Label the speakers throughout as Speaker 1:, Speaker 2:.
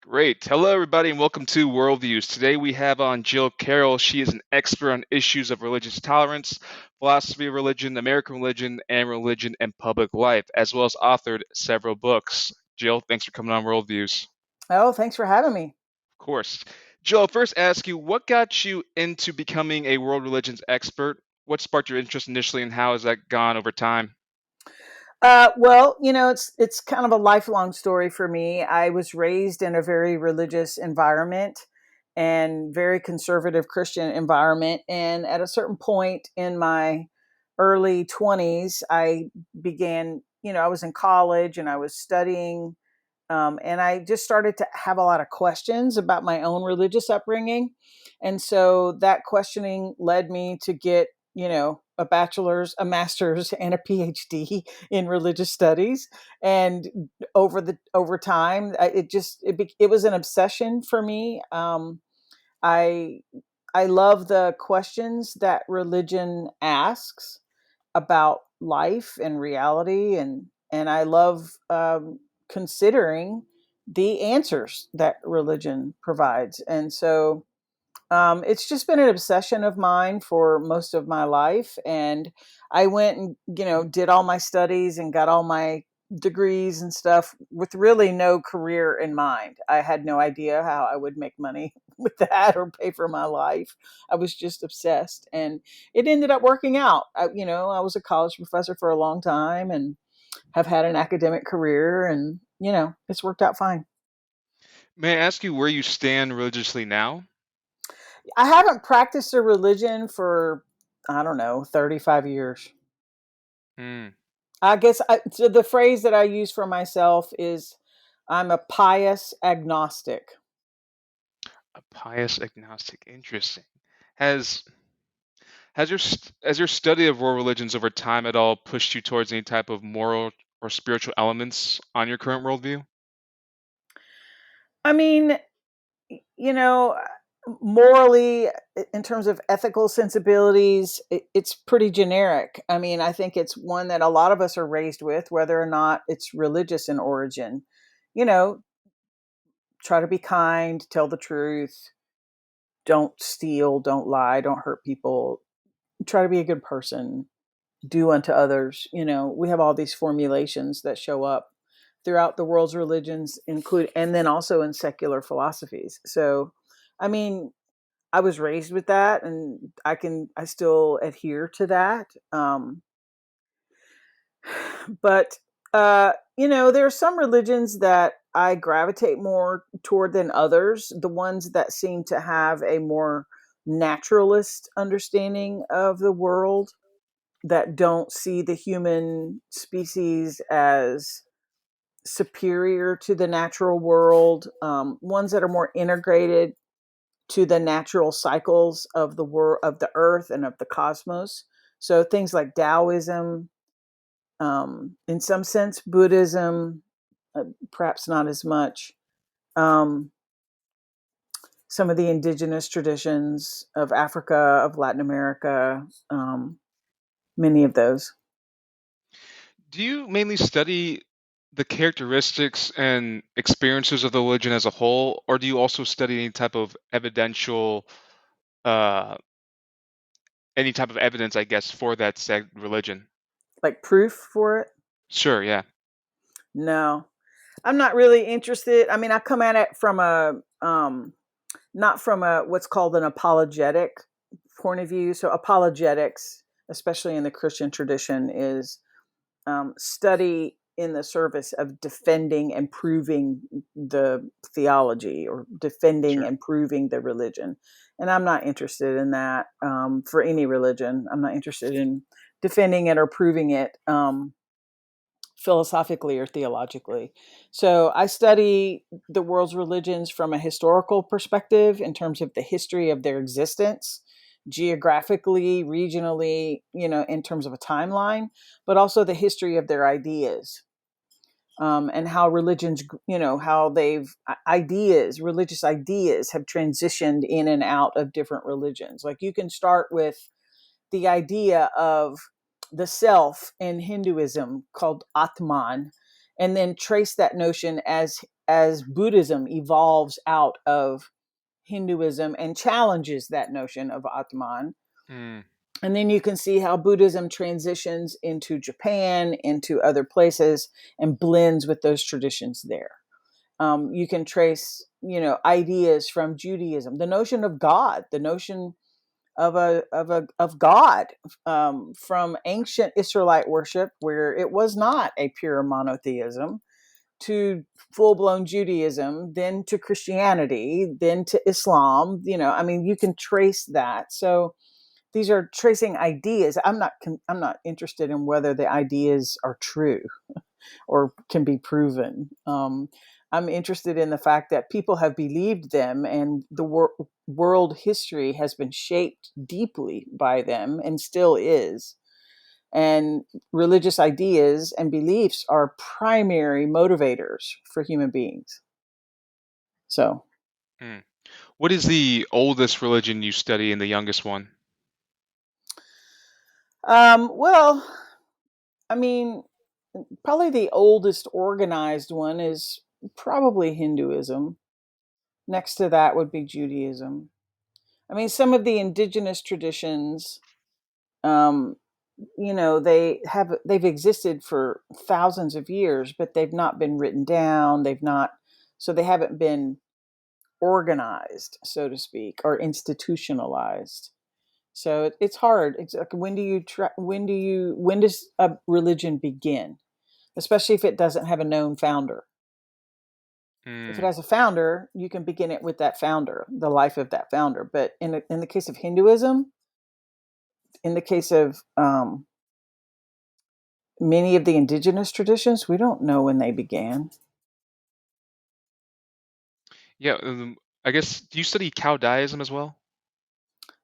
Speaker 1: Great. Hello, everybody, and welcome to Worldviews. Today we have on Jill Carroll. She is an expert on issues of religious tolerance, philosophy of religion, American religion and public life, as well as authored several books. Jill, thanks for coming on Worldviews.
Speaker 2: Oh, thanks for having me.
Speaker 1: Of course. Jill, I'll first ask you, what got you into becoming a world religions expert? What sparked your interest initially, and how has that gone over time?
Speaker 2: Well, it's kind of a lifelong story for me. I was raised in a very religious environment and very conservative Christian environment, and at a certain point in my early 20s, I began, I was in college and I was studying, and I just started to have a lot of questions about my own religious upbringing. And so that questioning led me to get, a bachelor's, a master's, and a PhD in religious studies. And over time, it was an obsession for me. I I love the questions that religion asks about life and reality, and I love considering the answers that religion provides. And so it's just been an obsession of mine for most of my life. And I went and, did all my studies and got all my degrees and stuff with really no career in mind. I had no idea how I would make money with that or pay for my life. I was just obsessed. And it ended up working out. I was a college professor for a long time and have had an academic career, and, it's worked out fine.
Speaker 1: May I ask you where you stand religiously now?
Speaker 2: I haven't practiced a religion for, I don't know, 35 years.
Speaker 1: Hmm.
Speaker 2: So the phrase that I use for myself is I'm a pious agnostic.
Speaker 1: A pious agnostic. Interesting. Has has your study of world religions over time at all pushed you towards any type of moral or spiritual elements on your current worldview?
Speaker 2: I mean, you know, morally, in terms of ethical sensibilities, it's pretty generic. I mean, I think it's one that a lot of us are raised with, whether or not it's religious in origin. You know, try to be kind, tell the truth, don't steal, don't lie, don't hurt people, try to be a good person, do unto others. We have all these formulations that show up throughout the world's religions, include and then also in secular philosophies. So, I mean, I was raised with that, and I still adhere to that. But there are some religions that I gravitate more toward than others. The ones that seem to have a more naturalist understanding of the world, that don't see the human species as superior to the natural world, ones that are more integrated to the natural cycles of the world, of the earth, and of the cosmos. So things like Taoism, in some sense, Buddhism, perhaps not as much. Um, some of the indigenous traditions of Africa, of Latin America, many of those.
Speaker 1: Do you mainly study the characteristics and experiences of the religion as a whole, or do you also study uh, any type of evidence, I guess, for that said religion?
Speaker 2: Like proof for it?
Speaker 1: Sure, yeah,
Speaker 2: No, I'm not really interested. I mean, I come at it from a not from a what's called an apologetic point of view. So apologetics, especially in the Christian tradition, is study in the service of defending and proving the theology, or defending
Speaker 1: sure.
Speaker 2: and proving the religion. And I'm not interested in that, for any religion. I'm not interested in defending it or proving it. Philosophically or theologically. So I study the world's religions from a historical perspective, in terms of the history of their existence, geographically, regionally, in terms of a timeline, but also the history of their ideas. And how religions, how religious ideas have transitioned in and out of different religions. Like, you can start with the idea of the self in Hinduism, called Atman, and then trace that notion as as Buddhism evolves out of Hinduism and challenges that notion of Atman.
Speaker 1: Mm,
Speaker 2: And then you can see how Buddhism transitions into Japan, into other places, and blends with those traditions there. You can trace, ideas from Judaism, the notion of God, the notion of God, from ancient Israelite worship, where it was not a pure monotheism, to full blown Judaism, then to Christianity, then to Islam. You can trace that. So these are tracing ideas. I'm not interested in whether the ideas are true or can be proven. I'm interested in the fact that people have believed them, and the world history has been shaped deeply by them and still is. And religious ideas and beliefs are primary motivators for human beings. So,
Speaker 1: mm. What is the oldest religion you study and the youngest one?
Speaker 2: well, I mean, probably the oldest organized one is probably Hinduism. Next to that would be Judaism. I mean, some of the indigenous traditions, um, they've existed for thousands of years, but they've not been written down. So they haven't been organized, so to speak, or institutionalized. So it's hard. It's like, when does a religion begin, especially if it doesn't have a known founder? If it
Speaker 1: Mm.
Speaker 2: has a founder, you can begin it with that founder, the life of that founder. But in the case of Hinduism, in the case of many of the indigenous traditions, we don't know when they began.
Speaker 1: Yeah, I guess, do you study Taoism as well?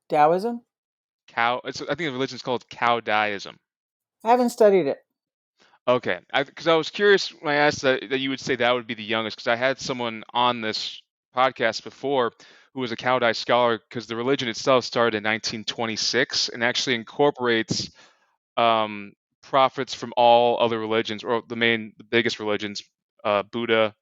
Speaker 2: Taoism,
Speaker 1: I think the religion is called Taoism.
Speaker 2: I haven't studied it.
Speaker 1: Okay, because I was curious when I asked that you would say that would be the youngest, because I had someone on this podcast before who was a Taoist scholar, because the religion itself started in 1926 and actually incorporates um, prophets from all other religions, or the biggest religions, Buddha,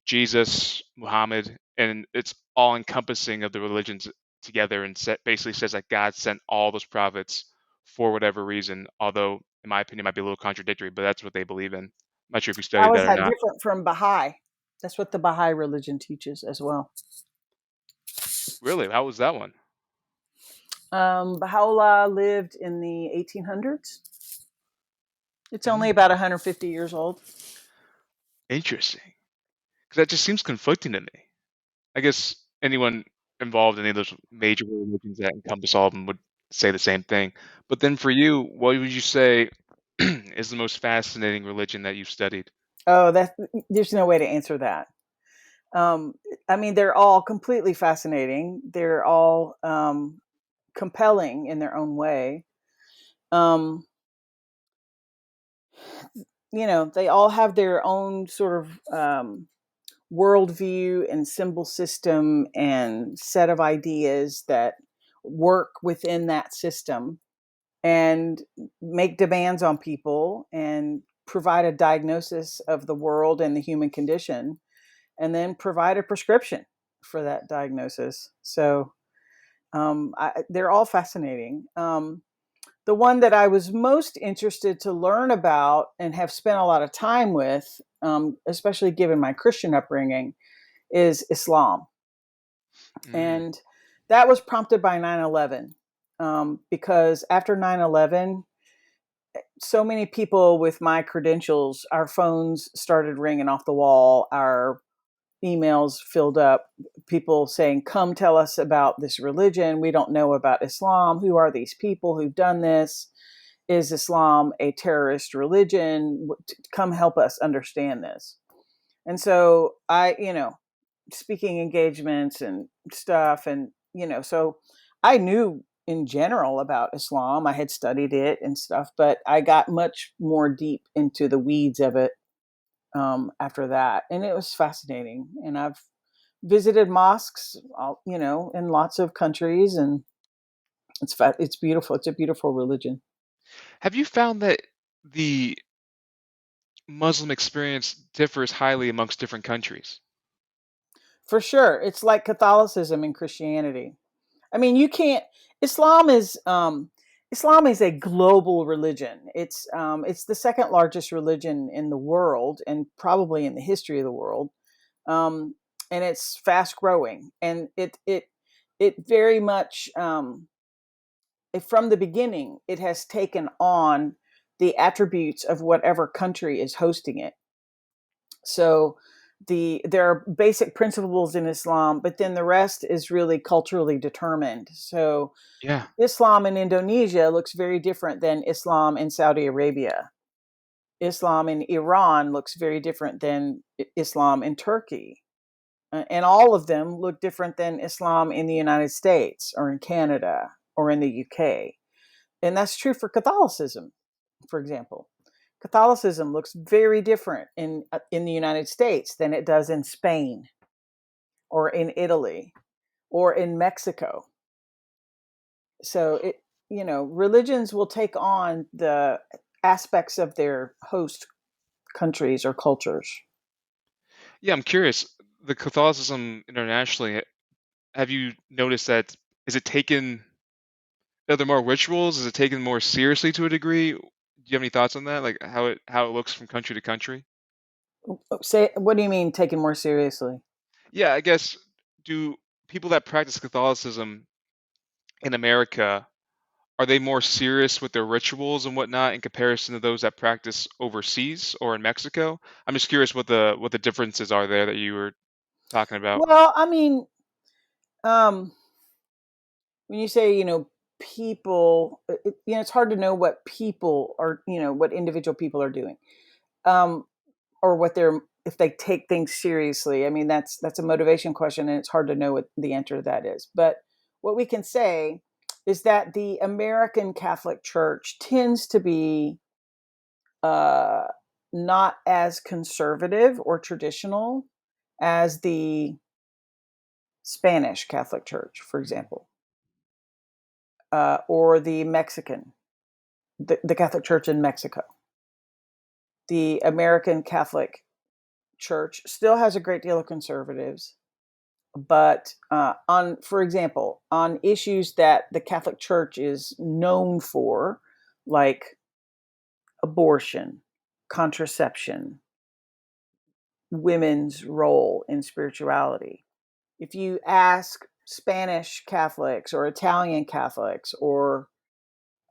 Speaker 1: Jesus, Muhammad, and it's all encompassing of the religions together, and basically says that God sent all those prophets for whatever reason. Although, in my opinion, it might be a little contradictory, but that's what they believe in. I'm not sure if you studied
Speaker 2: How
Speaker 1: that
Speaker 2: is
Speaker 1: or
Speaker 2: that
Speaker 1: not.
Speaker 2: different from Baha'i? That's what the Baha'i religion teaches as well.
Speaker 1: Really, how was that one?
Speaker 2: Baha'u'llah lived in the 1800s. It's only
Speaker 1: Mm,
Speaker 2: about 150 years old.
Speaker 1: interesting, because that just seems conflicting to me. I guess anyone involved in any of those major religions that encompass all of them would say the same thing. But then for you, what would you say is the most fascinating religion that you've studied?
Speaker 2: Oh, there's no way to answer that. Um, I mean, they're all completely fascinating. They're all compelling in their own way. Um, they all have their own sort of worldview and symbol system and set of ideas that work within that system and make demands on people and provide a diagnosis of the world and the human condition, and then provide a prescription for that diagnosis. So they're all fascinating. The one that I was most interested to learn about and have spent a lot of time with, especially given my Christian upbringing, is Islam.
Speaker 1: Mm,
Speaker 2: And that was prompted by 9/11, because after 9/11, so many people with my credentials, our phones started ringing off the wall, our emails filled up, people saying, come tell us about this religion. We don't know about Islam. Who are these people who've done this? Is Islam a terrorist religion? Come help us understand this. And so speaking engagements and stuff. And, so I knew in general about Islam. I had studied it and stuff, but I got much more deep into the weeds of it after that. And it was fascinating. And I've visited mosques, in lots of countries, and it's beautiful. It's a beautiful religion.
Speaker 1: have you found that the Muslim experience differs highly amongst different countries.
Speaker 2: For sure. It's like Catholicism and Christianity. I mean, you can't. Islam is Islam is a global religion. It's the second largest religion in the world, and probably in the history of the world. Um, and it's fast growing, and it very much from the beginning it has taken on the attributes of whatever country is hosting it. So there are basic principles in Islam, but then the rest is really culturally determined. So
Speaker 1: Yeah.
Speaker 2: Islam in Indonesia looks very different than Islam in Saudi Arabia. Islam in Iran looks very different than Islam in Turkey. And all of them look different than Islam in the United States or in Canada or in the UK. And that's true for Catholicism, for example. Catholicism looks very different in the United States than it does in Spain or in Italy or in Mexico. So religions will take on the aspects of their host countries or cultures.
Speaker 1: Yeah, I'm curious. The Catholicism internationally, have you noticed that is it taken are there more rituals? Is it taken more seriously to a degree? Do you have any thoughts on that? Like how it looks from country to country?
Speaker 2: Say, what do you mean taken more seriously?
Speaker 1: Yeah, I guess do people that practice Catholicism in America are they more serious with their rituals and whatnot in comparison to those that practice overseas or in Mexico? I'm just curious what the differences are there that you were talking about.
Speaker 2: Well, I mean, um, when you say, people, it's hard to know what people are, what individual people are doing, um, or what they're, if they take things seriously. I mean, that's a motivation question, and it's hard to know what the answer to that is. But what we can say is that the American Catholic Church tends to be uh, not as conservative or traditional as the Spanish Catholic Church, for example, or the the Catholic Church in Mexico. The American Catholic Church still has a great deal of conservatives, but for example, on issues that the Catholic Church is known for, like abortion, contraception, women's role in spirituality. If you ask Spanish Catholics or Italian Catholics or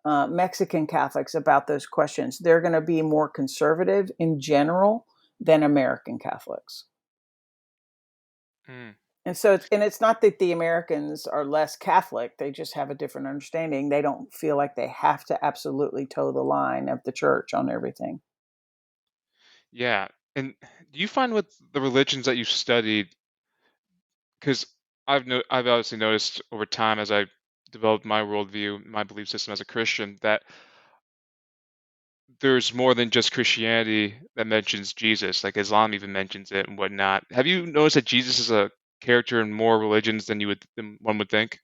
Speaker 2: Mexican Catholics about those questions, they're going to be more conservative in general than American Catholics.
Speaker 1: Mm.
Speaker 2: And so, and it's not that the Americans are less Catholic, they just have a different understanding. They don't feel like they have to absolutely toe the line of the church on everything.
Speaker 1: Yeah. And do you find with the religions that you studied, because I've obviously noticed over time as I developed my worldview, my belief system as a Christian, that there's more than just Christianity that mentions Jesus. Like Islam even mentions it and whatnot. Have you noticed that Jesus is a character in more religions than one would think?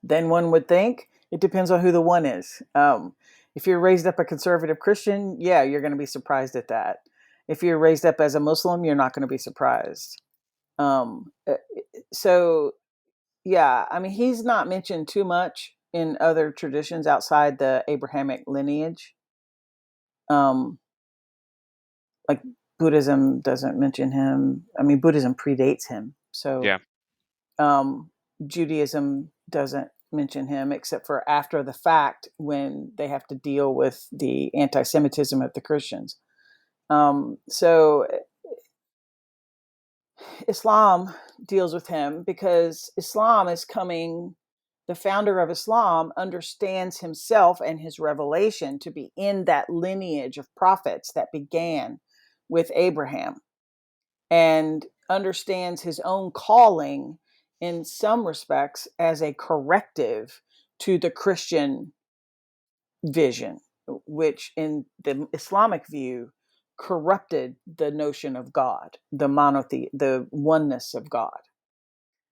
Speaker 2: Than one would think. It depends on who the one is. If you're raised up a conservative Christian, yeah, you're going to be surprised at that. If you're raised up as a Muslim, you're not going to be surprised. Um, uh, so, yeah, I mean, he's not mentioned too much in other traditions outside the Abrahamic lineage. Um, like Buddhism doesn't mention him. I mean, Buddhism predates him. So
Speaker 1: Yeah.
Speaker 2: um, Judaism doesn't mention him except for after the fact when they have to deal with the anti Semitism of the Christians. So Islam deals with him because Islam is coming, the founder of Islam understands himself and his revelation to be in that lineage of prophets that began with Abraham, and understands his own calling in some respects as a corrective to the Christian vision, which in the Islamic view corrupted the notion of God, the oneness of God.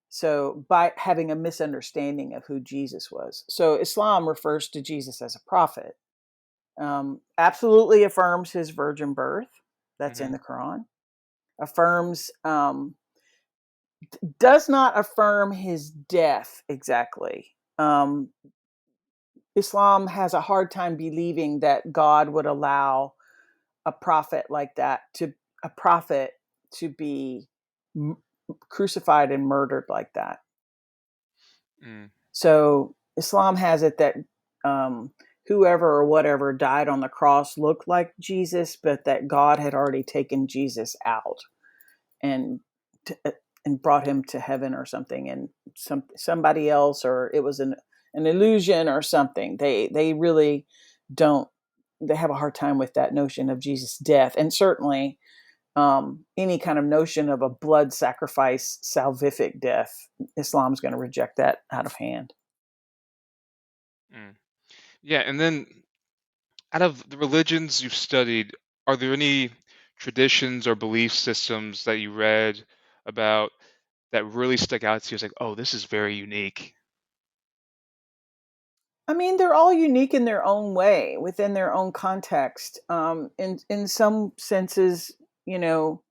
Speaker 2: So by having a misunderstanding of who Jesus was. So Islam refers to Jesus as a prophet. Absolutely affirms his virgin birth. That's in
Speaker 1: Hmm.
Speaker 2: the Quran. Affirms, does not affirm his death exactly. Islam has a hard time believing that God would allow a prophet like that to a prophet to be crucified and murdered like that.
Speaker 1: Mm.
Speaker 2: So Islam has it that um, whoever or whatever died on the cross looked like Jesus, but that God had already taken Jesus out and to, and brought him to heaven or something, and somebody else, or it was an illusion or something. They really don't. They have a hard time with that notion of Jesus' death, and certainly any kind of notion of a blood sacrifice, salvific death. Islam's going to reject that out of hand.
Speaker 1: Mm. Yeah, and then out of the religions you've studied, are there any traditions or belief systems that you read about that really stuck out to you? It's like, oh, this is very unique.
Speaker 2: I mean, they're all unique in their own way, within their own context. In some senses, you know,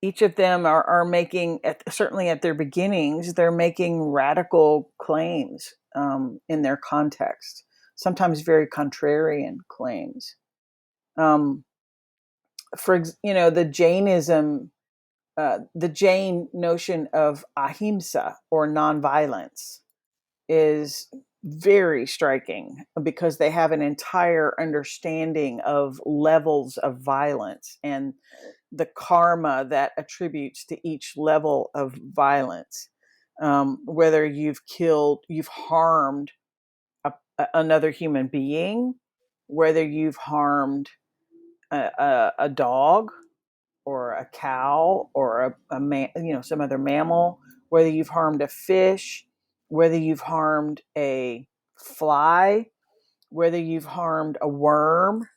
Speaker 2: each of them are making, certainly at their beginnings, they're making radical claims in their context. Sometimes very contrarian claims. Um, the the Jain notion of ahimsa or nonviolence is very striking because they have an entire understanding of levels of violence and the karma that attributes to each level of violence. Whether you've harmed another human being, whether you've harmed a dog or a cow or some other mammal, whether you've harmed a fish, whether you've harmed a fly, whether you've harmed a worm,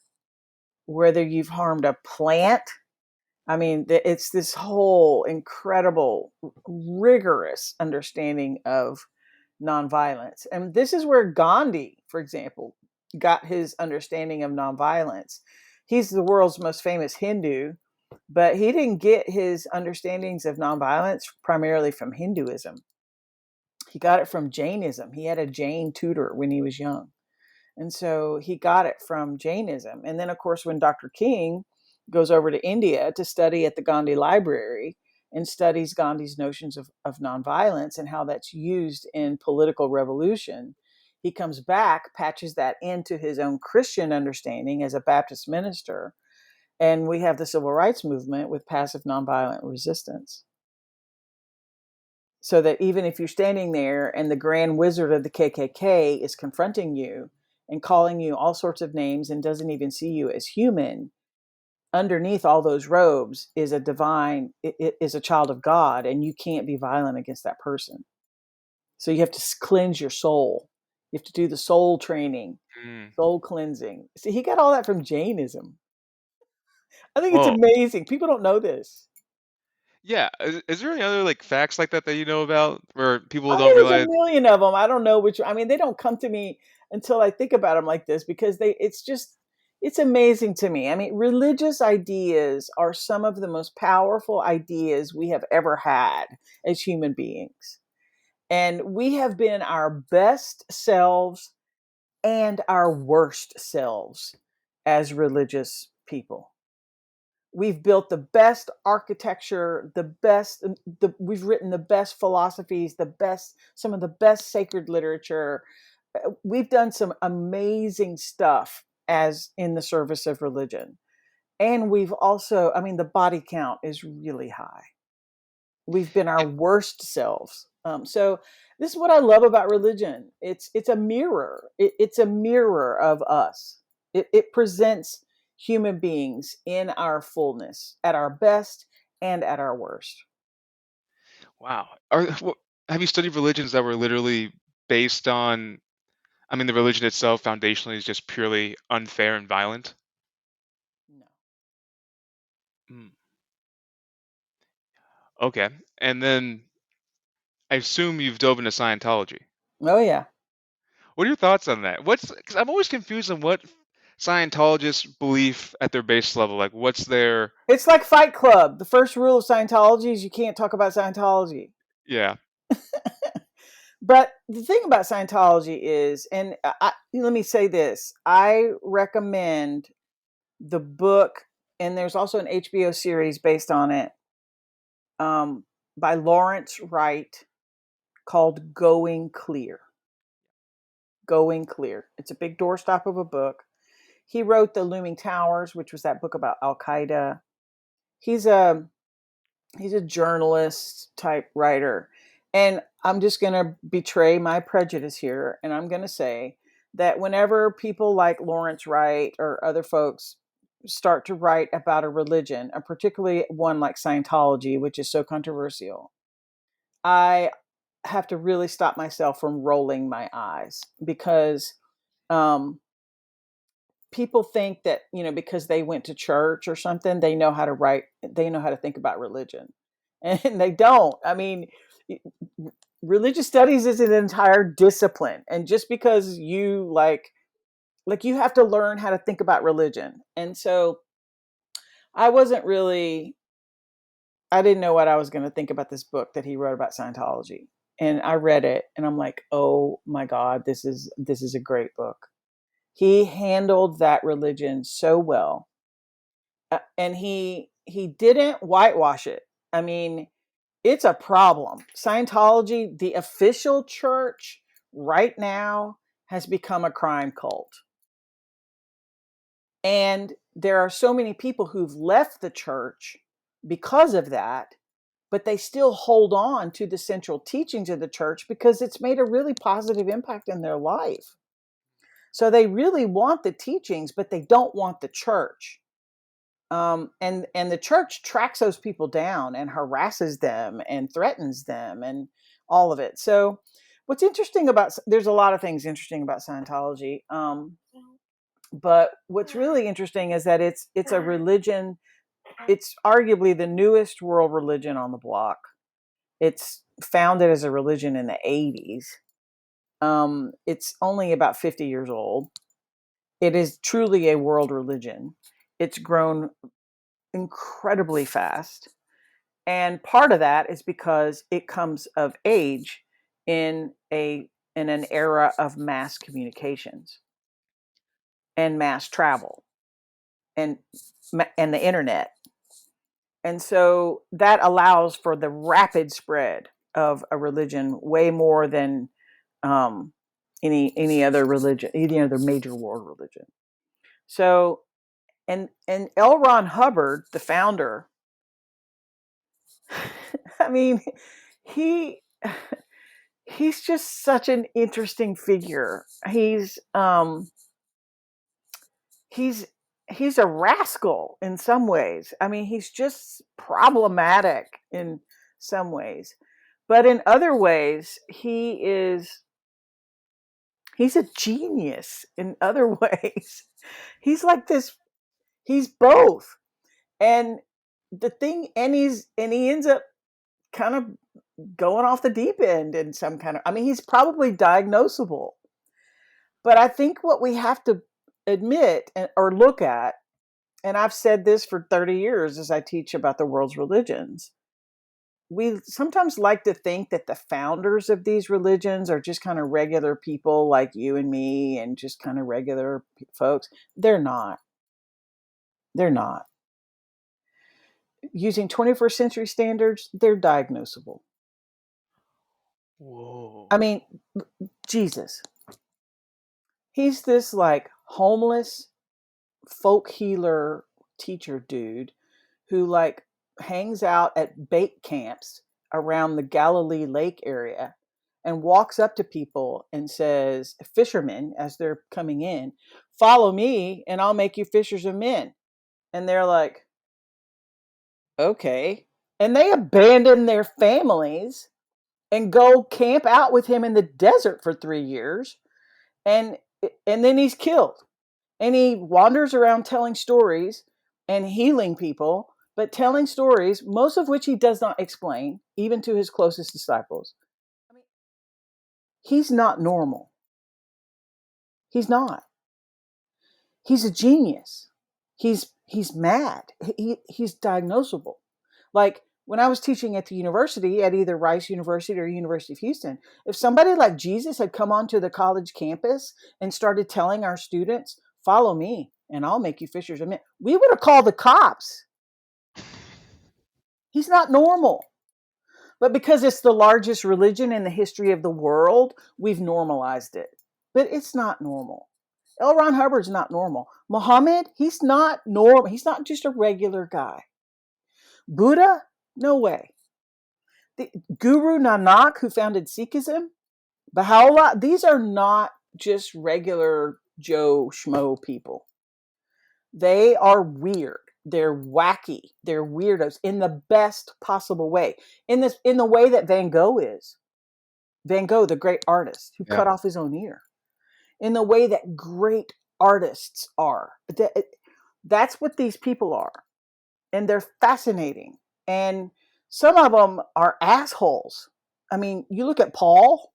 Speaker 2: whether you've harmed a plant. I mean, it's this whole incredible, rigorous understanding of nonviolence. And this is where Gandhi, for example, got his understanding of nonviolence. He's the world's most famous Hindu, but he didn't get his understandings of nonviolence primarily from Hinduism. He got it from Jainism. He had a Jain tutor when he was young. And so he got it from Jainism. And then, of course, when Dr. King goes over to India to study at the Gandhi Library and studies Gandhi's notions of nonviolence and how that's used in political revolution, he comes back, patches that into his own Christian understanding as a Baptist minister. And we have the civil rights movement with passive nonviolent resistance. So that even if you're standing there and the grand wizard of the KKK is confronting you and calling you all sorts of names and doesn't even see you as human, underneath all those robes is a divine, it is a child of God, and you can't be violent against that person. So you have to cleanse your soul. You have to do the soul training,
Speaker 1: Mm.
Speaker 2: soul cleansing. See, he got all that from Jainism. I think it's
Speaker 1: Whoa.
Speaker 2: amazing. People don't know this.
Speaker 1: Yeah. Is there any other like facts like that that you know about where people
Speaker 2: I
Speaker 1: don't
Speaker 2: mean, there's a
Speaker 1: realize?
Speaker 2: million of them. I don't know which. I mean, they don't come to me until I think about them like this because it's amazing to me. I mean, religious ideas are some of the most powerful ideas we have ever had as human beings. And we have been our best selves and our worst selves as religious people. We've built the best architecture, we've written the best philosophies, some of the best sacred literature. We've done some amazing stuff as in the service of religion. And we've also, I mean, the body count is really high. We've been our worst selves. So this is what I love about religion. It's a mirror. It's a mirror of us. It presents human beings in our fullness, at our best and at our worst.
Speaker 1: Wow. Have you studied religions that were literally based on, I mean, the religion itself foundationally is just purely unfair and violent?
Speaker 2: No.
Speaker 1: Mm. Okay. And then I assume you've dove into Scientology.
Speaker 2: Oh yeah.
Speaker 1: What are your thoughts on that? Because I'm always confused on what Scientologists' belief at their base level? Like, what's their,
Speaker 2: It's like Fight Club. The first rule of Scientology is you can't talk about Scientology.
Speaker 1: yeah,
Speaker 2: But the thing about Scientology is, and let me say this, I recommend the book, and there's also an HBO series based on it, um, by Lawrence Wright, called Going Clear. Going Clear. It's a big doorstop of a book. He wrote The Looming Towers, which was that book about Al Qaeda. He's a he's a journalist type writer. And I'm just going to betray my prejudice here. And I'm going to say that whenever people like Lawrence Wright or other folks start to write about a religion, and particularly one like Scientology, which is so controversial, I have to really stop myself from rolling my eyes because um, people think that, because they went to church or something, they know how to write, they know how to think about religion. And they don't. I mean, religious studies is an entire discipline. And just because you like you have to learn how to think about religion. And so I wasn't really, I didn't know what I was going to think about this book that he wrote about Scientology. And I read it and I'm like, oh my God, this is a great book. He handled that religion so well. And he didn't whitewash it. I mean, it's a problem. Scientology, the official church right now, has become a crime cult. And there are so many people who've left the church because of that, but they still hold on to the central teachings of the church because it's made a really positive impact in their life. So they really want the teachings, but they don't want the church. And the church tracks those people down and harasses them and threatens them and all of it. So what's interesting about, there's a lot of things interesting about Scientology, but what's really interesting is that it's a religion. It's arguably the newest world religion on the block. It's founded as a religion in the 80s. It's only about 50 years old. It is truly a world religion. It's grown incredibly fast. And part of that is because it comes of age in an era of mass communications and mass travel and and the internet. And so that allows for the rapid spread of a religion way more than um, any other religion, any other major world religion. So and L. Ron Hubbard, the founder, I mean, he he's just such an interesting figure. He's he's a rascal in some ways. I mean, he's just problematic in some ways. But in other ways, he's a genius in other ways. He's like this, he's both. And he ends up kind of going off the deep end in some kind of, I mean, he's probably diagnosable. But I think what we have to admit or look at, and I've said this for 30 years as I teach about the world's religions, we sometimes like to think that the founders of these religions are just kind of regular people like you and me and just kind of regular folks. They're not. They're not. Using 21st century standards, they're diagnosable.
Speaker 1: whoa,
Speaker 2: I mean, Jesus. He's this like homeless folk healer teacher dude who like hangs out at bait camps around the Galilee Lake area and walks up to people and says, fishermen, as they're coming in, follow me and I'll make you fishers of men. And they're like, okay. And they abandon their families and go camp out with him in the desert for 3 years. And and then he's killed. And he wanders around telling stories and healing people, but telling stories, most of which he does not explain, even to his closest disciples. I mean, he's not normal. He's not. He's a genius. He's mad. He's diagnosable. Like when I was teaching at the university, at either Rice University or University of Houston, if somebody like Jesus had come onto the college campus and started telling our students, "Follow me, and I'll make you fishers of men," we would have called the cops. He's not normal. But because it's the largest religion in the history of the world, we've normalized it. But it's not normal. L. Ron Hubbard's not normal. Muhammad, he's not normal. He's not just a regular guy. Buddha, no way. The Guru Nanak, who founded Sikhism, Baha'u'llah, these are not just regular Joe Schmo people. They are weird. They're wacky. They're weirdos in the best possible way. In the way that Van Gogh is. Van Gogh, the great artist who
Speaker 1: Yeah.
Speaker 2: cut off his own ear. In the way that great artists are. That's what these people are. And they're fascinating. And some of them are assholes. I mean, you look at Paul,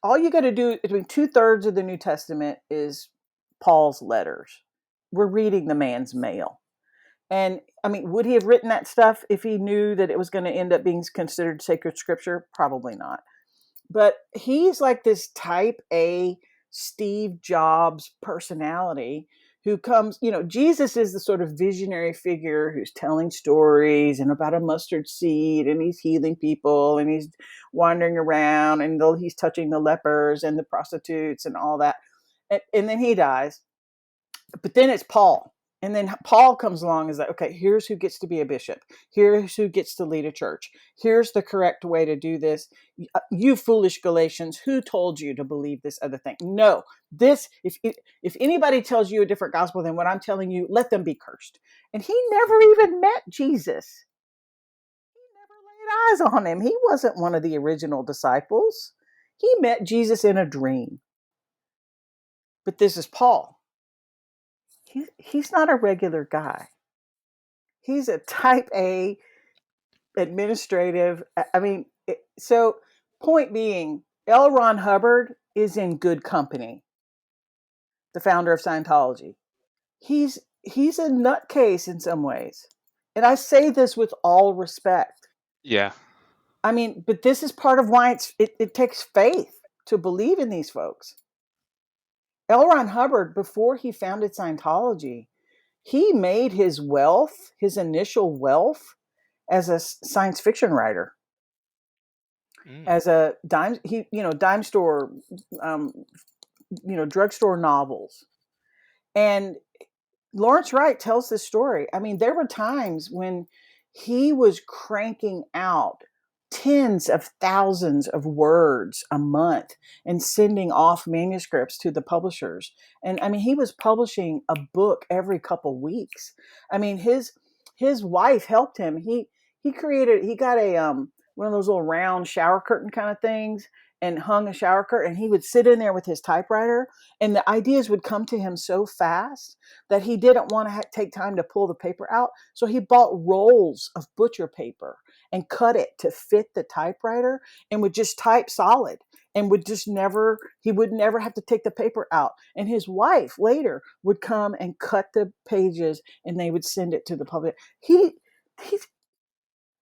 Speaker 2: all you got to do between 2/3 of the New Testament is Paul's letters. We're reading the man's mail. And I mean, would he have written that stuff if he knew that it was going to end up being considered sacred scripture? Probably not. But he's like this type A Steve Jobs personality who comes, Jesus is the sort of visionary figure who's telling stories and about a mustard seed, and he's healing people, and he's wandering around, and he's touching the lepers and the prostitutes and all that. And then he dies. But then it's Paul. And then Paul comes along and is like, okay, here's who gets to be a bishop. Here's who gets to lead a church. Here's the correct way to do this. You foolish Galatians, who told you to believe this other thing? No, if anybody tells you a different gospel than what I'm telling you, let them be cursed. And he never even met Jesus. He never laid eyes on him. He wasn't one of the original disciples. He met Jesus in a dream. But this is Paul. He's not a regular guy. He's a type A administrative. I mean, so point being, L. Ron Hubbard is in good company, the founder of Scientology. He's a nutcase in some ways. And I say this with all respect.
Speaker 1: Yeah.
Speaker 2: I mean, but this is part of why it takes faith to believe in these folks. L. Ron Hubbard, before he founded Scientology, he made his wealth, his initial wealth, as a science fiction writer,
Speaker 1: Mm.
Speaker 2: as a dime store, drugstore novels. And Lawrence Wright tells this story. I mean, there were times when he was cranking out tens of thousands of words a month and sending off manuscripts to the publishers. And I mean, he was publishing a book every couple weeks. I mean, his wife helped him. He got a one of those little round shower curtain kind of things and hung a shower curtain, and he would sit in there with his typewriter, and the ideas would come to him so fast that he didn't want to take time to pull the paper out. So he bought rolls of butcher paper and cut it to fit the typewriter and would just type solid and he would never have to take the paper out. And his wife later would come and cut the pages and they would send it to the public. He's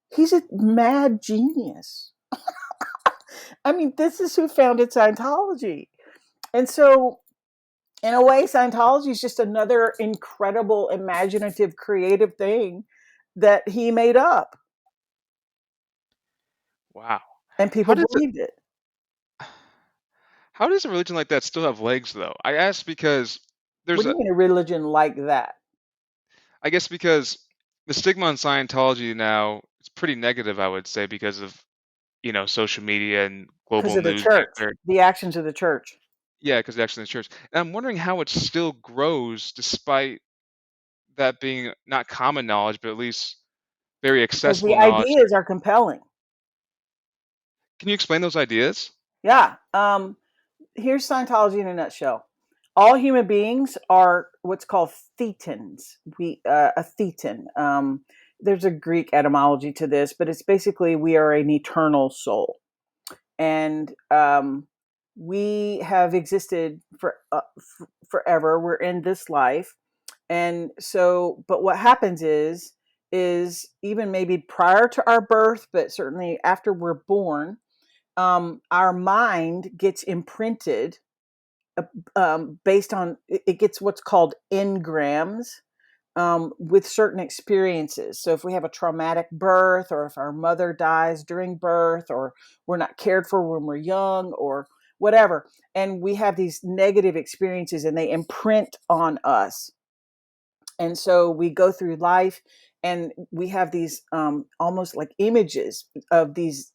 Speaker 2: he's a mad genius. I mean, this is who founded Scientology. And so in a way, Scientology is just another incredible, imaginative, creative thing that he made up,
Speaker 1: Wow.
Speaker 2: and
Speaker 1: How
Speaker 2: people
Speaker 1: does it,
Speaker 2: believed it.
Speaker 1: how does a religion like that still have legs though? I ask because
Speaker 2: What
Speaker 1: there's
Speaker 2: do
Speaker 1: a
Speaker 2: you mean a religion like that?
Speaker 1: I guess because the stigma on Scientology now is pretty negative, I would say, because of, social media and
Speaker 2: Because
Speaker 1: global
Speaker 2: of the
Speaker 1: news being
Speaker 2: church,
Speaker 1: very,
Speaker 2: the actions of the church.
Speaker 1: yeah, because actually in the church. And I'm wondering how it still grows despite that being not common knowledge, but at least very
Speaker 2: Because the
Speaker 1: accessible knowledge.
Speaker 2: ideas are compelling.
Speaker 1: Can you explain those ideas?
Speaker 2: Yeah. Here's Scientology in a nutshell. All human beings are what's called thetans. A thetan. There's a Greek etymology to this, but it's basically we are an eternal soul, and we have existed forever. We're in this life. And so, but what happens is even maybe prior to our birth, but certainly after we're born, our mind gets imprinted based on it gets what's called engrams with certain experiences. So if we have a traumatic birth, or if our mother dies during birth, or we're not cared for when we're young, or whatever, and we have these negative experiences and they imprint on us, and so we go through life and we have these almost like images of these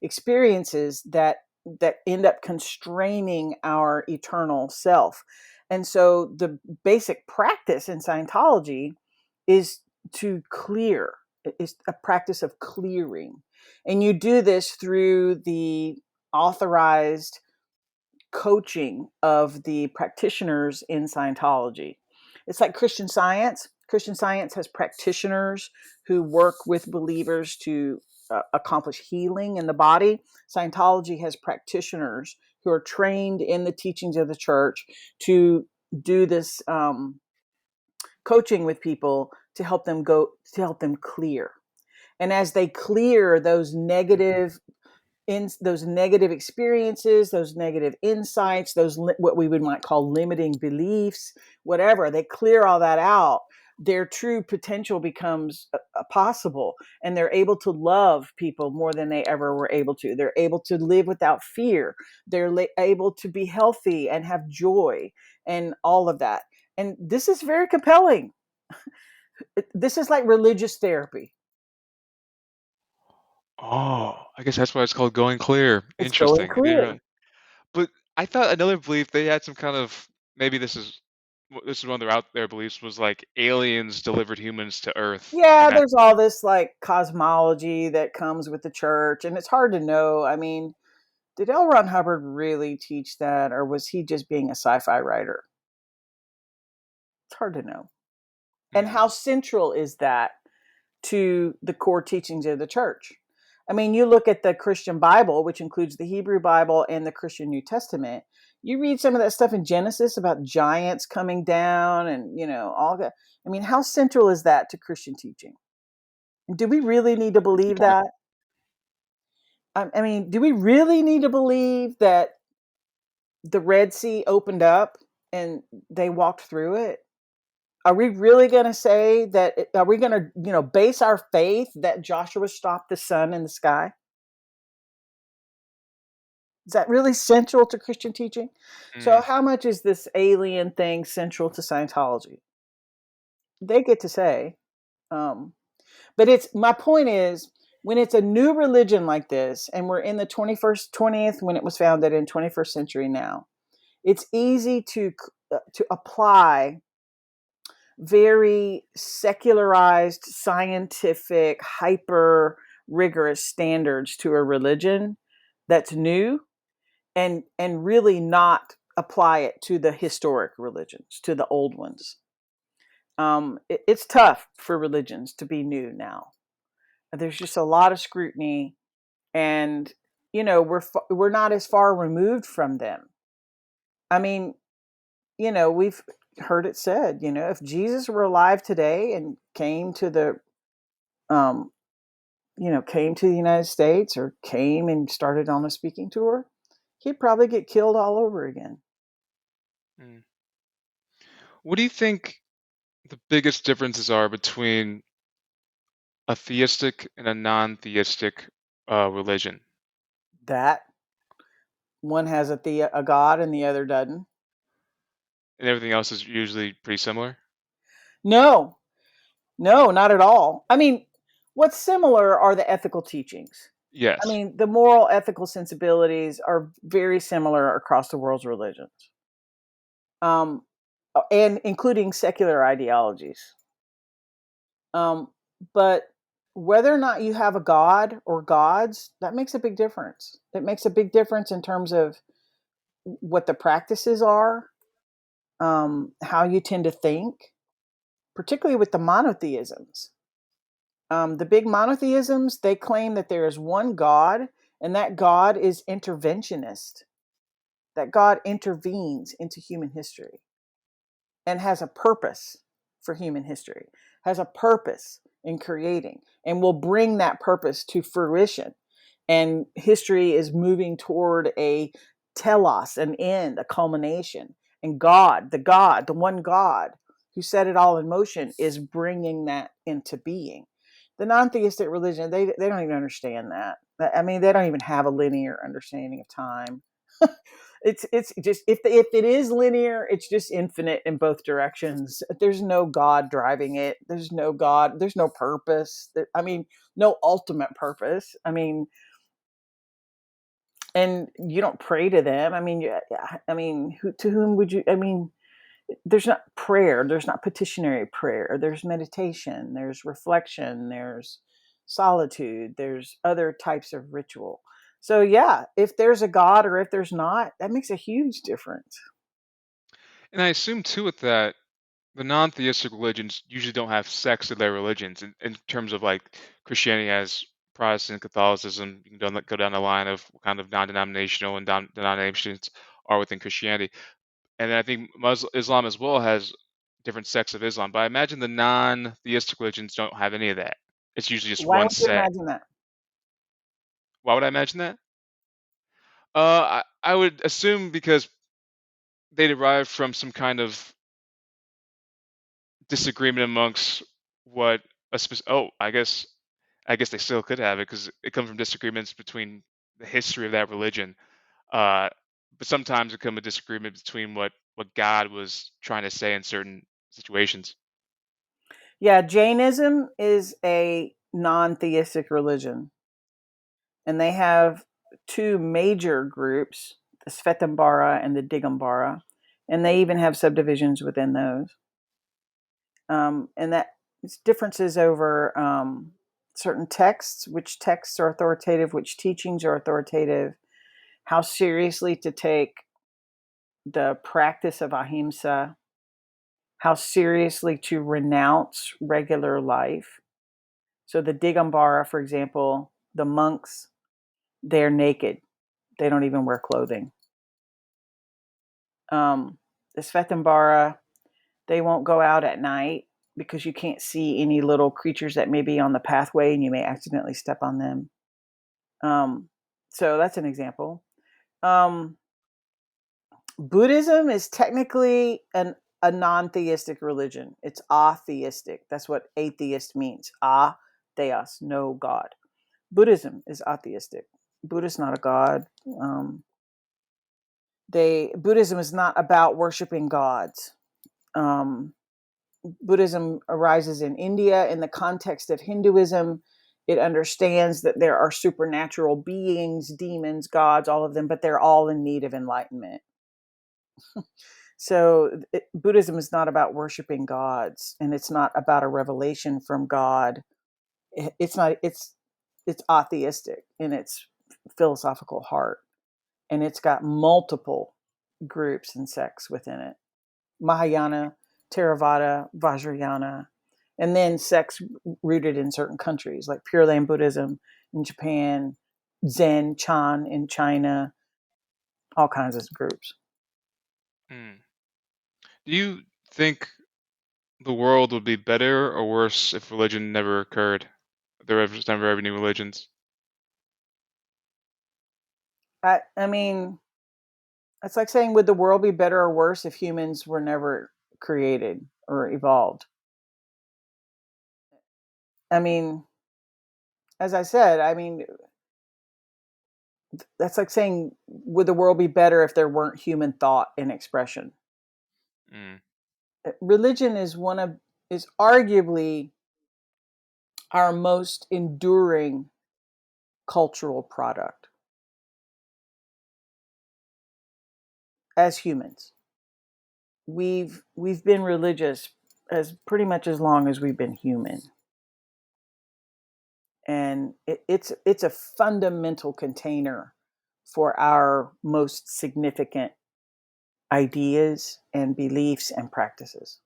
Speaker 2: experiences that end up constraining our eternal self. And so the basic practice in Scientology is to clear. It's a practice of clearing, and you do this through the authorized coaching of the practitioners in Scientology. It's like Christian Science. Christian Science has practitioners who work with believers to accomplish healing in the body. Scientology has practitioners who are trained in the teachings of the church to do this coaching with people to help them clear. And as they clear those negative experiences, those negative insights, what we would might call limiting beliefs, whatever, they clear all that out, their true potential becomes possible, and they're able to love people more than they ever were able to. They're able to live without fear. They're able to be healthy and have joy and all of that. And this is very compelling. This is like religious therapy.
Speaker 1: Oh, I guess that's why it's called going clear.
Speaker 2: It's going
Speaker 1: Interesting. I didn't
Speaker 2: clear.
Speaker 1: realize. But I thought another belief they had some kind of, maybe this is one of their out there beliefs, was like aliens delivered humans to Earth, and
Speaker 2: Yeah,
Speaker 1: that.
Speaker 2: there's all this like cosmology that comes with the church, and it's hard to know. I mean, did L. Ron Hubbard really teach that, or was he just being a sci-fi writer? It's hard to know. And
Speaker 1: Mm,
Speaker 2: how central is that to the core teachings of the church? I mean, you look at the Christian Bible, which includes the Hebrew Bible and the Christian New Testament. You read some of that stuff in Genesis about giants coming down, and all that. I mean, how central is that to Christian teaching? Do we really need to
Speaker 1: that's a good
Speaker 2: believe
Speaker 1: point.
Speaker 2: that? I mean, do we really need to believe that the Red Sea opened up and they walked through it? Are we really going to say that? Are we going to, base our faith that Joshua stopped the sun in the sky? Is that really central to Christian teaching? So,
Speaker 1: Mm,
Speaker 2: how much is this alien thing central to Scientology? They get to say. Um, but it's my point is, when it's a new religion like this, and we're in the 21st, 20th, when it was founded in 21st century now, it's easy to apply very secularized, scientific, hyper rigorous standards to a religion that's new, and really not apply it to the historic religions, to the old ones. It's tough for religions to be new now. There's just a lot of scrutiny, and we're not as far removed from them. I mean, we've heard it said, if Jesus were alive today and um, came to the United States, or came and started on a speaking tour, he'd probably get killed all over again.
Speaker 1: mm. What do you think the biggest differences are between a theistic and a non-theistic religion?
Speaker 2: That one has a god and the other doesn't.
Speaker 1: And everything else is usually pretty similar?
Speaker 2: No, no, not at all. I mean, what's similar are the ethical teachings. I
Speaker 1: Yes.
Speaker 2: mean, the moral ethical sensibilities are very similar across the world's religions, um, and including secular ideologies. Um, but whether or not you have a god or gods, that makes a big difference. It makes a big difference in terms of what the practices are, how you tend to think, particularly with the monotheisms. The big monotheisms, they claim that there is one God, and that God is interventionist. that God intervenes into human history and has a purpose for human history, has a purpose in creating, and will bring that purpose to fruition. And history is moving toward a telos, an end, a culmination. And God, the one God who set it all in motion, is bringing that into being. The non-theistic religion, they don't even understand that. I mean, they don't even have a linear understanding of time. It's just, if it is linear, it's just infinite in both directions. There's no God driving it. There's no God. There's no purpose. I mean, no ultimate purpose. I mean, and you don't pray to them. I mean, I mean, to whom would you? I mean, there's not prayer. There's not petitionary prayer. There's meditation. There's reflection. There's solitude. There's other types of ritual. So yeah, if there's a God or if there's not, that makes a huge difference.
Speaker 1: And I assume too with that, the non-theistic religions usually don't have sex in their religions in terms of like Christianity has Protestant, Catholicism. You can go down the line of what kind of non-denominational and denominations are within Christianity. And then I think Islam as well has different sects of Islam. But I imagine the non-theistic religions don't have any of that. It's usually just
Speaker 2: Why
Speaker 1: one
Speaker 2: would you
Speaker 1: set.
Speaker 2: imagine that?
Speaker 1: Why would I imagine that? I would assume because they derive from some kind of disagreement amongst what I guess they still could have it because it comes from disagreements between the history of that religion. Uh, but sometimes it comes a disagreement between what God was trying to say in certain situations.
Speaker 2: Yeah, Jainism is a non-theistic religion, and they have two major groups, the Svetambara and the Digambara, and they even have subdivisions within those. And that differences over certain texts, which texts are authoritative, which teachings are authoritative, how seriously to take the practice of ahimsa, how seriously to renounce regular life. So the Digambara, for example, the monks, they're naked. They don't even wear clothing. The Svetambara, they won't go out at night because you can't see any little creatures that may be on the pathway and you may accidentally step on them. Um, so that's an example. Um, Buddhism is technically a non-theistic religion. It's atheistic. That's what atheist means. Theos, no God. Buddhism is atheistic. Buddha's not a god. Buddhism is not about worshiping gods. Um, Buddhism arises in India in the context of Hinduism. It understands that there are supernatural beings, demons, gods, all of them, but they're all in need of enlightenment. So Buddhism is not about worshiping gods, and it's not about a revelation from God. It's not. It's atheistic in its philosophical heart, and it's got multiple groups and sects within it. Mahayana, Theravada, Vajrayana, and then sects rooted in certain countries like Pure Land Buddhism in Japan, Zen, Chan in China, all kinds of groups.
Speaker 1: Hmm. Do you think the world would be better or worse if religion never occurred? There was never ever new religions.
Speaker 2: I mean, it's like saying, would the world be better or worse if humans were never created or evolved? I mean, as I said, I mean, that's like saying, would the world be better if there weren't human thought and expression?
Speaker 1: Mm.
Speaker 2: Religion is arguably our most enduring cultural product as humans. We've been religious as pretty much as long as we've been human, and it's a fundamental container for our most significant ideas and beliefs and practices.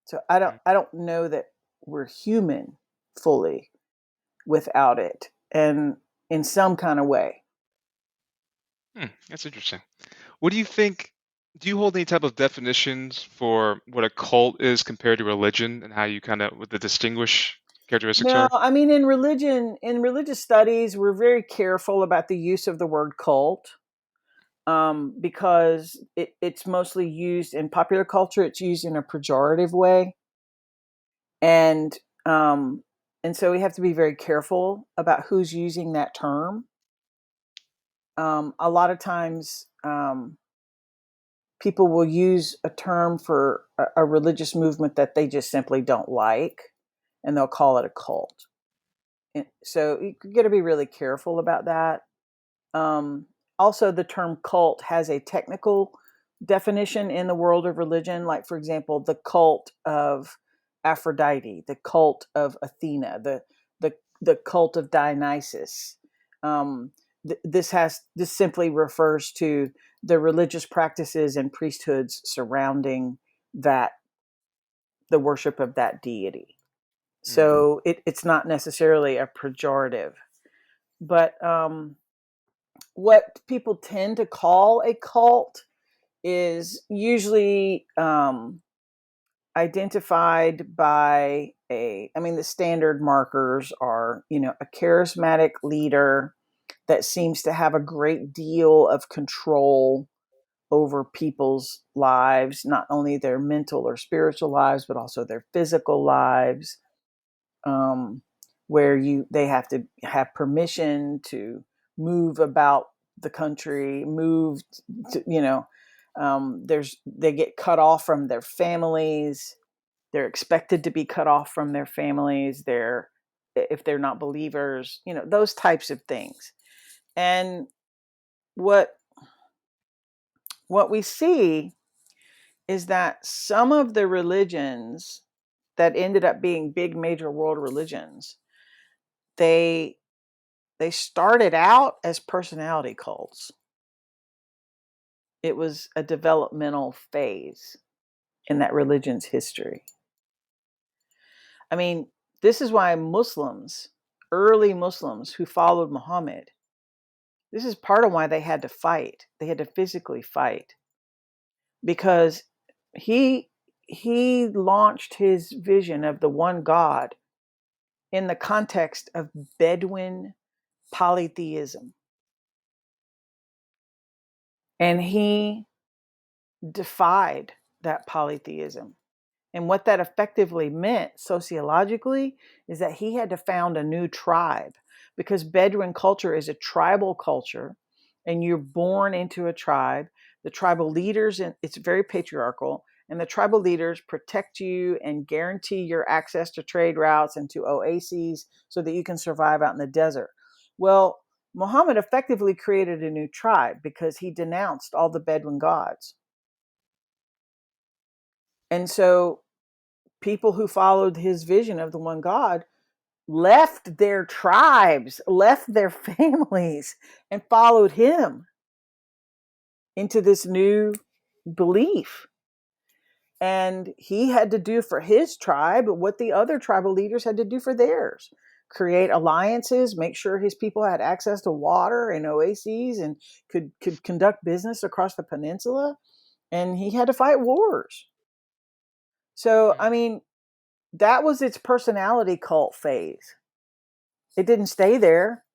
Speaker 2: So
Speaker 1: Mm.
Speaker 2: I don't know that we're human fully without it, and in some kind of way.
Speaker 1: That's interesting. What do you think? Do you hold any type of definitions for what a cult is compared to religion, and how you kind of what the distinguish characteristics
Speaker 2: No,
Speaker 1: are?
Speaker 2: I mean, in religious studies, we're very careful about the use of the word cult, because it's mostly used in popular culture. It's used in a pejorative way, and um, and so we have to be very careful about who's using that term. A lot of times, people will use a term for a religious movement that they just simply don't like, and they'll call it a cult. And so you got to be really careful about that. Um, Also, the term cult has a technical definition in the world of religion, like, for example, the cult of Aphrodite, the cult of Athena, the cult of Dionysus. Um, this simply refers to the religious practices and priesthoods surrounding that the worship of that deity.
Speaker 1: Mm.
Speaker 2: So it's not necessarily a pejorative, but what people tend to call a cult is usually identified by I mean, the standard markers are, a charismatic leader that seems to have a great deal of control over people's lives, not only their mental or spiritual lives, but also their physical lives, um, where they have to have permission to move about the country, move to, they get cut off from their families. They're expected to be cut off from their families. If they're not believers, those types of things. And what what we see is that some of the religions that ended up being big major world religions, they they started out as personality cults. It was a developmental phase in that religion's history. I mean, this is why Muslims, early Muslims who followed Muhammad, this is part of why they had to fight. They had to physically fight because he he launched his vision of the one God in the context of Bedouin polytheism. And he defied that polytheism. And what that effectively meant sociologically is that he had to found a new tribe, because Bedouin culture is a tribal culture, and you're born into a tribe. The tribal leaders, and it's very patriarchal, and the tribal leaders protect you and guarantee your access to trade routes and to oases so that you can survive out in the desert. Well, Muhammad effectively created a new tribe because he denounced all the Bedouin gods. And so people who followed his vision of the one God left their tribes, left their families, and followed him into this new belief. And he had to do for his tribe what the other tribal leaders had to do for theirs: create alliances, make sure his people had access to water and oases and could conduct business across the peninsula. And he had to fight wars. So, I
Speaker 1: Mm.
Speaker 2: mean, that was its personality cult phase. It didn't stay there.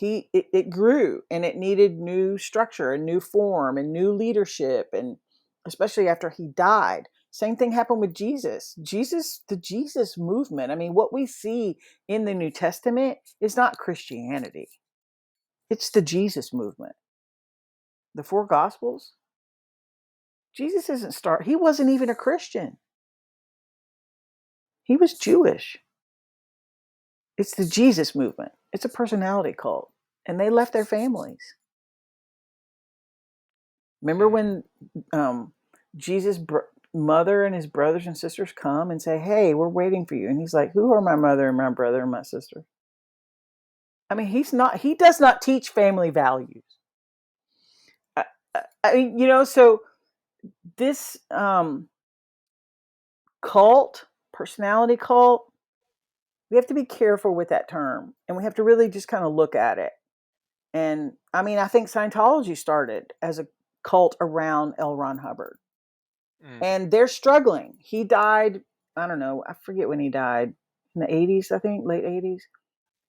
Speaker 2: It grew, and it needed new structure and new form and new leadership, and especially after he died. Same thing happened with the Jesus movement. I mean, what we see in the New Testament is not Christianity. It's the Jesus movement. The four gospels. Jesus isn't start. He wasn't even a Christian. He was Jewish. It's the Jesus movement. It's a personality cult, and they left their families. Remember
Speaker 1: Mm.
Speaker 2: when um, Jesus' mother and his brothers and sisters come and say, "Hey, we're waiting for you," and he's like, "Who are my mother and my brother and my sister?" I mean, he does not teach family values. I, I mean, so this cult, personality cult, we have to be careful with that term, and we have to really just kind of look at it. And I mean, I think Scientology started as cult around L. Ron Hubbard.
Speaker 1: Mm.
Speaker 2: And they're struggling. He died, I don't know, I forget when he died, in the 80s, I think, late 80s.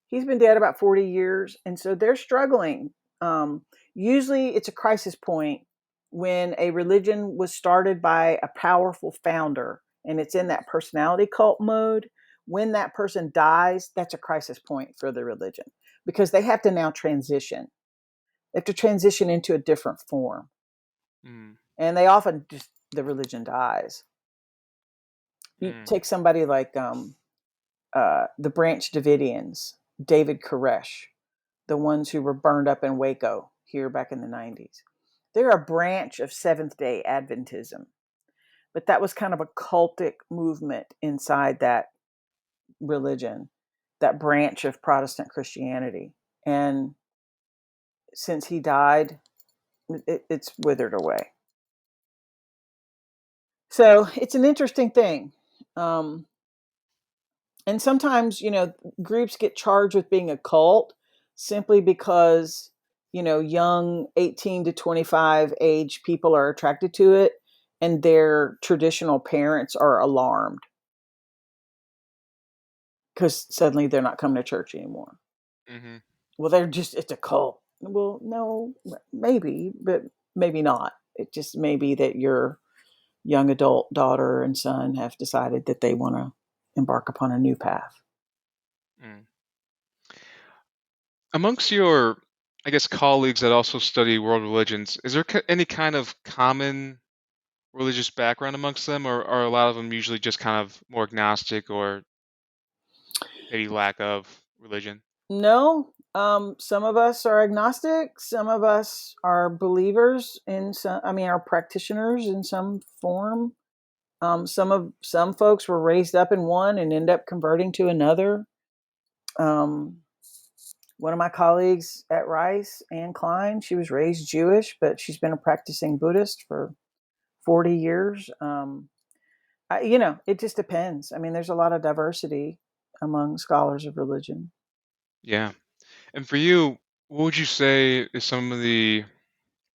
Speaker 2: He's been dead about 40 years. And so they're struggling. Usually it's a crisis point when a religion was started by a powerful founder and it's in that personality cult mode. When that person dies, that's a crisis point for the religion because they have to now transition. They have to transition into a different form.
Speaker 1: Mm.
Speaker 2: And they often just, the religion dies. You
Speaker 1: Mm.
Speaker 2: take somebody like the Branch Davidians, David Koresh, the ones who were burned up in Waco here back in the 90s. They're a branch of Seventh day Adventism, but that was kind of a cultic movement inside that religion, that branch of Protestant Christianity. And since he died, it's withered away. So it's an interesting thing. Um, and sometimes, groups get charged with being a cult simply because, young 18 to 25 age people are attracted to it and their traditional parents are alarmed because suddenly they're not coming to church anymore.
Speaker 1: Mm-hmm.
Speaker 2: Well, it's a cult. Well, no, maybe, but maybe not. It just may be that your young adult daughter and son have decided that they want to embark upon a new path.
Speaker 1: Mm. Amongst your, I guess, colleagues that also study world religions, is there any kind of common religious background amongst them, or are a lot of them usually just kind of more agnostic or maybe lack of religion?
Speaker 2: No, some of us are agnostic. Some of us are believers in some. I mean, are practitioners in some form. Some folks were raised up in one and end up converting to another. Um, One of my colleagues at Rice, Anne Klein, she was raised Jewish, but she's been a practicing Buddhist for 40 years. It just depends. I mean, there's a lot of diversity among scholars of religion.
Speaker 1: Yeah. And for you, what would you say is some of the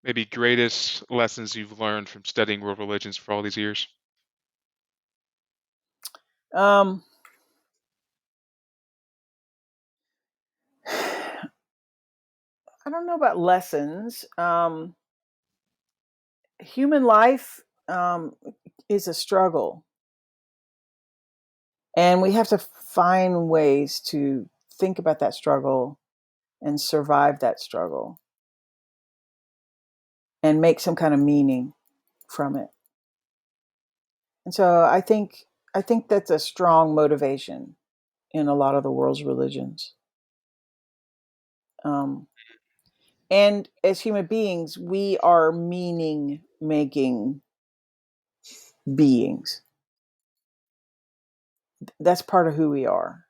Speaker 1: maybe greatest lessons you've learned from studying world religions for all these years?
Speaker 2: Um, I don't know about lessons. Human life is a struggle, and we have to find ways to think about that struggle and survive that struggle and make some kind of meaning from it. And so I think that's a strong motivation in a lot of the world's religions. Um, and as human beings, we are meaning making beings. That's part of who we are.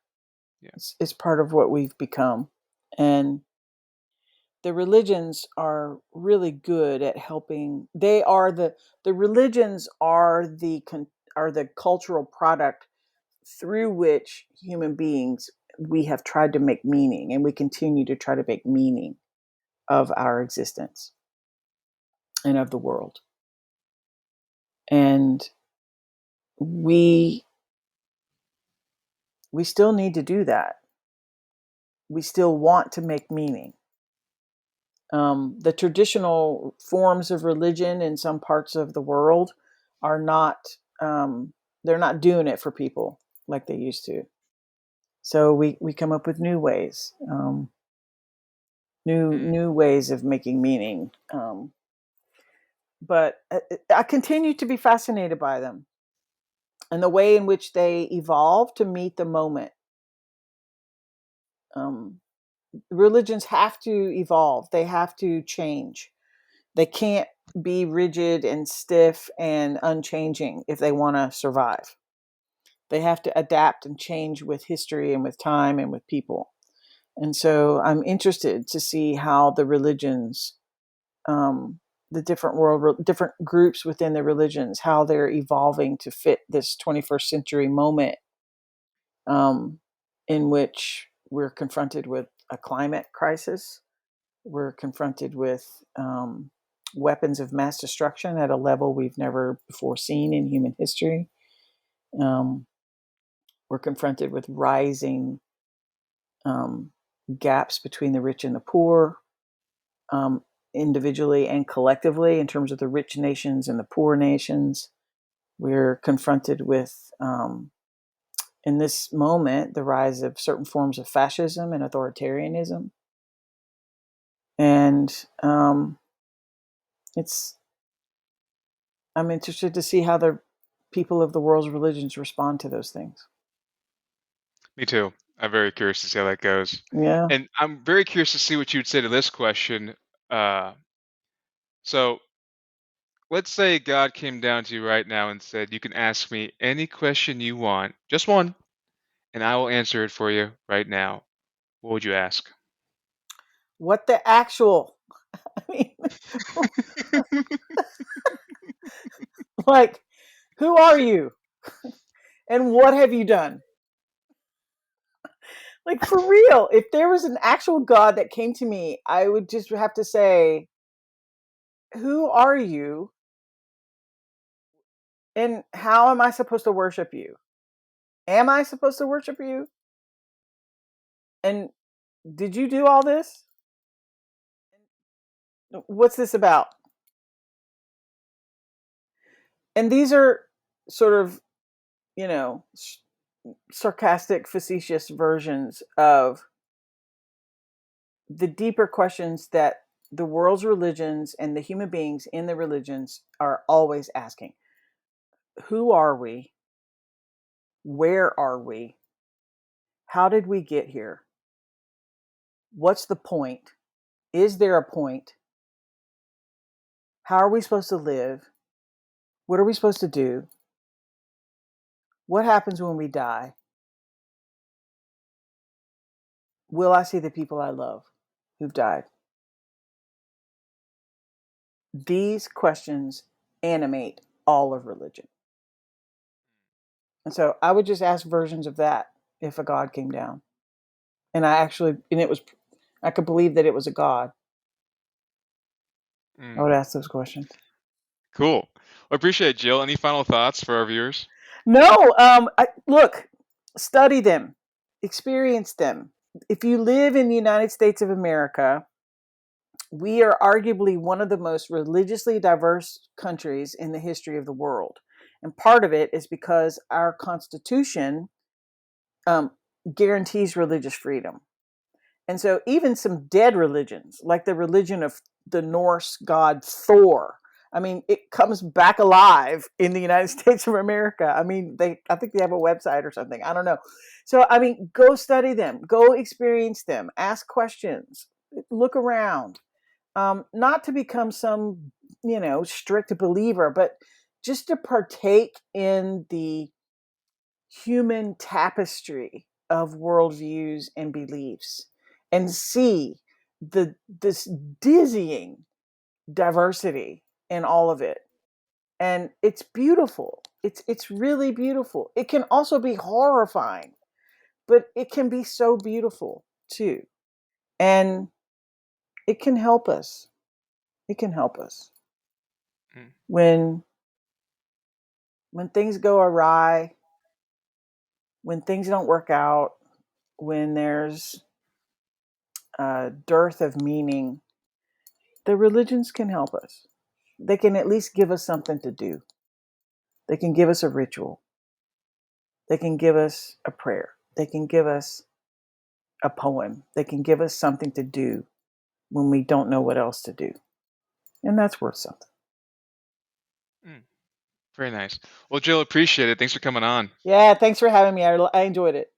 Speaker 1: Yeah.
Speaker 2: It's part of what we've become. And the religions are really good at helping. The religions are the cultural product through which human beings we have tried to make meaning, and we continue to try to make meaning of our existence and of the world. And we we still need to do that. We still want to make meaning. The traditional forms of religion in some parts of the world are not they're not doing it for people like they used to. So we come up with new ways,
Speaker 1: Mm.
Speaker 2: new ways of making meaning. But I continue to be fascinated by them and the way in which they evolve to meet the moment. Um, Religions have to evolve; they have to change. They can't be rigid and stiff and unchanging if they want to survive. They have to adapt and change with history and with time and with people. And so I'm interested to see how the religions, the different groups within the religions, how they're evolving to fit this 21st century moment, um, in which we're confronted with a climate crisis. We're confronted with weapons of mass destruction at a level we've never before seen in human history. Um, we're confronted with rising um, gaps between the rich and the poor, um, individually and collectively, in terms of the rich nations and the poor nations. We're confronted with, in this moment, the rise of certain forms of fascism and authoritarianism. And it's I'm interested to see how the people of the world's religions respond to those things.
Speaker 1: Me too. I'm very curious to see how that goes.
Speaker 2: Yeah.
Speaker 1: And I'm very curious to see what you'd say to this question. Uh, so let's say God came down to you right now and said, "You can ask me any question you want, just one, and I will answer it for you right now." What would you ask?
Speaker 2: What the actual? I mean, like, who are you? And what have you done? Like, for real, if there was an actual God that came to me, I would just have to say, who are you? And how am I supposed to worship you? Am I supposed to worship you? And did you do all this? What's this about? And these are sort of, you know, sarcastic, facetious versions of the deeper questions that the world's religions and the human beings in the religions are always asking. Who are we? Where are we? How did we get here? What's the point? Is there a point? How are we supposed to live? What are we supposed to do? What happens when we die? Will I see the people I love who've died? These questions animate all of religion. And so I would just ask versions of that if a God came down. And it was, I could believe that it was a God. I
Speaker 1: Mm,
Speaker 2: would ask those questions.
Speaker 1: cool. I appreciate it, Jill. Any final thoughts for our viewers?
Speaker 2: No, look, study them, experience them. If you live in the United States of America, we are arguably one of the most religiously diverse countries in the history of the world. And part of it is because our Constitution um, guarantees religious freedom. And so, even some dead religions, like the religion of the Norse god Thor, I mean, it comes back alive in the United States of America. I mean, I think they have a website or something. I don't know. So, I mean, go study them, go experience them, ask questions, look around. Not to become some, strict believer, but just to partake in the human tapestry of worldviews and beliefs and see this dizzying diversity in all of it. And it's beautiful. It's really beautiful. It can also be horrifying, but it can be so beautiful too. And it can help us. It can help us
Speaker 1: Mm,
Speaker 2: when things go awry, when things don't work out, when there's a dearth of meaning. The religions can help us. They can at least give us something to do. They can give us a ritual. They can give us a prayer. They can give us a poem. They can give us something to do when we don't know what else to do. And that's worth something.
Speaker 1: mm. Very nice. Well, Jill, appreciate it. Thanks for coming on.
Speaker 2: Yeah, thanks for having me. I enjoyed it.